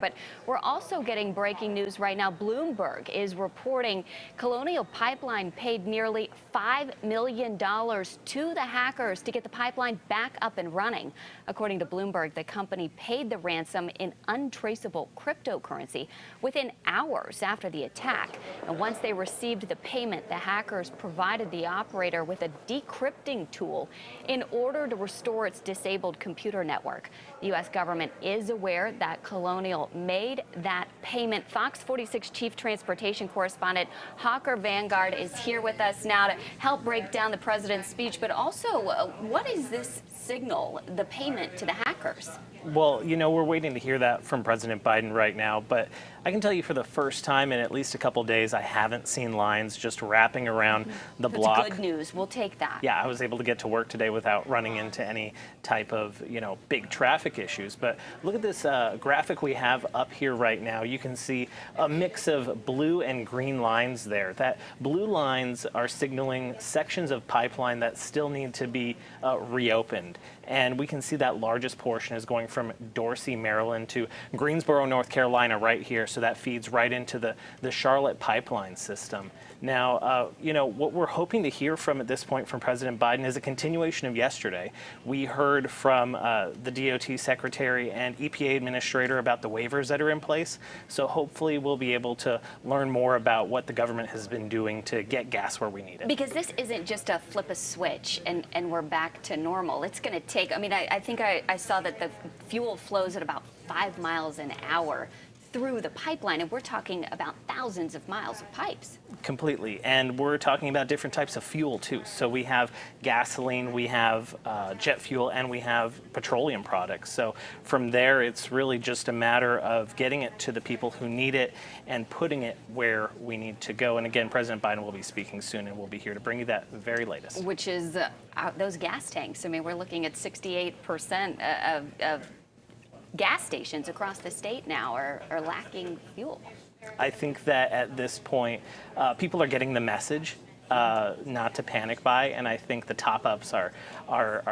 But we're also getting breaking news right now. Bloomberg is reporting Colonial Pipeline paid nearly $5 million to the hackers to get the pipeline back up and running. According to Bloomberg, the company paid the ransom in untraceable cryptocurrency within hours after the attack. And once they received the payment, the hackers provided the operator with a decrypting tool in order to restore its disabled computer network. The U.S. government is aware that Colonial made that payment. Fox 46 Chief Transportation Correspondent Hawker Vanguard is here with us now to help break down the president's speech, but also what is this signal, the payment to the hackers? Well, you know, we're waiting to hear that from President Biden right now, but I can tell you for the first time in at least a couple days, I haven't seen lines just wrapping around the block. That's good news. We'll take that. Yeah, I was able to get to work today without running into any type of, big traffic issues. But look at this graphic we have up here right now. You can see a mix of blue and green lines there. That blue lines are signaling sections of pipeline that still need to be reopened. And we can see that largest portion is going from Dorsey, Maryland to Greensboro, North Carolina right here. So that feeds right into the Charlotte pipeline system. Now, what we're hoping to hear from at this point from President Biden is a continuation of yesterday. We heard from the DOT Secretary and EPA Administrator about the waivers that are in place. So hopefully we'll be able to learn more about what the government has been doing to get gas where we need it. Because this isn't just a flip a switch and we're back to normal. It's going to take, I think I saw that the fuel flows at about 5 miles an hour through the pipeline, and we're talking about thousands of miles of pipes. Completely, and we're talking about different types of fuel too. So we have gasoline, we have jet fuel, and we have petroleum products. So from there, it's really just a matter of getting it to the people who need it and putting it where we need to go. And again, President Biden will be speaking soon, and we'll be here to bring you that very latest. Which is those gas tanks. We're looking at 68% of gas stations across the state now are lacking fuel. I think that at this point, people are getting the message not to panic buy, and I think the top-ups are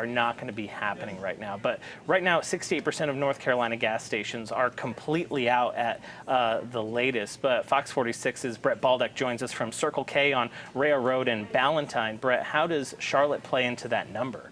not going to be happening right now. But right now, 68% of North Carolina gas stations are completely out at the latest. But Fox 46's Brett Baldeck joins us from Circle K on Rhea Road in Ballantyne. Brett, how does Charlotte play into that number?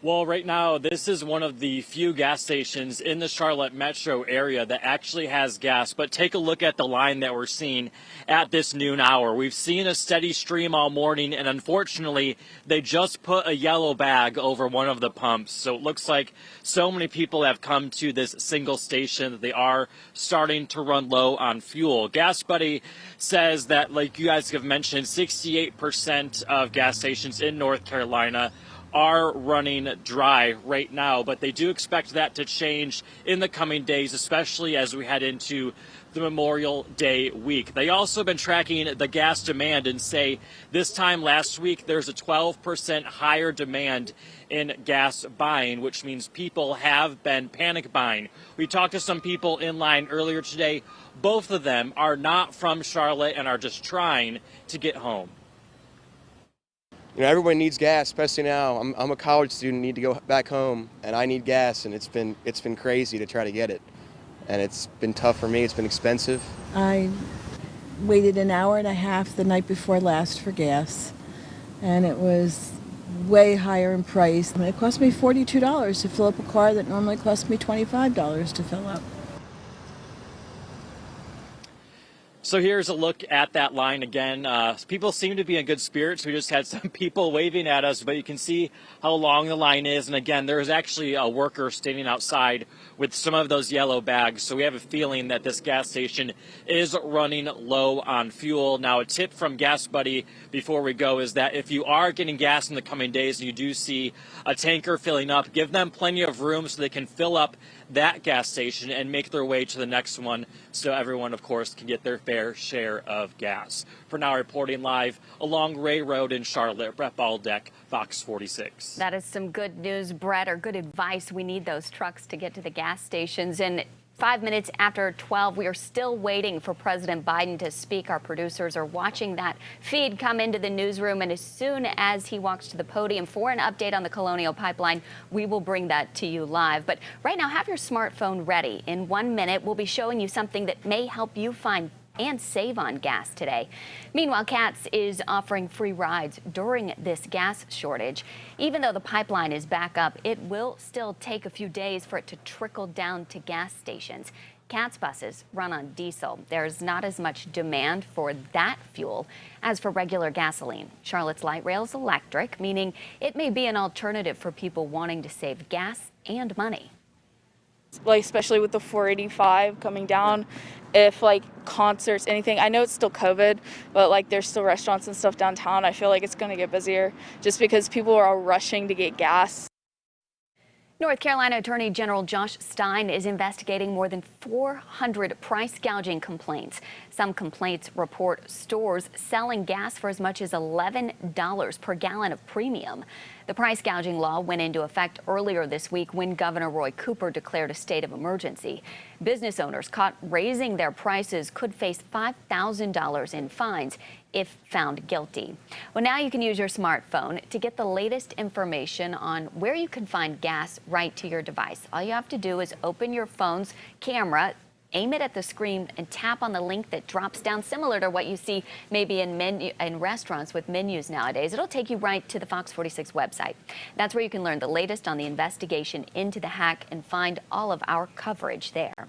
Well, right now, this is one of the few gas stations in the Charlotte metro area that actually has gas. But take a look at the line that we're seeing at this noon hour. We've seen a steady stream all morning, and unfortunately, they just put a yellow bag over one of the pumps. So it looks like so many people have come to this single station that they are starting to run low on fuel. Gas Buddy says that, like you guys have mentioned, 68% of gas stations in North Carolina are running dry right now, but they do expect that to change in the coming days, especially as we head into the Memorial Day week. They also been tracking the gas demand and say this time last week there's a 12% higher demand in gas buying, which means people have been panic buying. We talked to some people in line earlier today. Both of them are not from Charlotte and are just trying to get home. Everybody needs gas, especially now. I'm a college student, need to go back home, and I need gas, and it's been crazy to try to get it. And it's been tough for me. It's been expensive. I waited an hour and a half the night before last for gas, and it was way higher in price. It cost me $42 to fill up a car that normally costs me $25 to fill up. So here's a look at that line again. People seem to be in good spirits. We just had some people waving at us, but you can see how long the line is. And again, there is actually a worker standing outside with some of those yellow bags. So we have a feeling that this gas station is running low on fuel. Now, a tip from Gas Buddy before we go is that if you are getting gas in the coming days and you do see a tanker filling up, give them plenty of room so they can fill up that gas station and make their way to the next one so everyone, of course, can get their fair share of gas. For now, reporting live along Rhea Road in Charlotte, Brett Baldeck, Fox 46. That is some good news, Brett, or good advice. We need those trucks to get to the gas stations. And 5 minutes after 12, we are still waiting for President Biden to speak. Our producers are watching that feed come into the newsroom, and as soon as he walks to the podium for an update on the Colonial Pipeline, we will bring that to you live. But right now, have your smartphone ready. In 1 minute, we'll be showing you something that may help you find and save on gas today. Meanwhile, Katz is offering free rides during this gas shortage. Even though the pipeline is back up, it will still take a few days for it to trickle down to gas stations. Katz buses run on diesel. There's not as much demand for that fuel as for regular gasoline. Charlotte's light rail is electric, meaning it may be an alternative for people wanting to save gas and money. Like, especially with the 485 coming down, if like concerts, anything, I know it's still COVID, but like there's still restaurants and stuff downtown. I feel like it's going to get busier just because people are all rushing to get gas. North Carolina Attorney General Josh Stein is investigating more than 400 price gouging complaints. Some complaints report stores selling gas for as much as $11 per gallon of premium. The price gouging law went into effect earlier this week when Governor Roy Cooper declared a state of emergency. Business owners caught raising their prices could face $5,000 in fines if found guilty. Well, now you can use your smartphone to get the latest information on where you can find gas right to your device. All you have to do is open your phone's camera, aim it at the screen, and tap on the link that drops down, similar to what you see maybe in restaurants with menus nowadays. It'll take you right to the Fox 46 website. That's where you can learn the latest on the investigation into the hack and find all of our coverage there.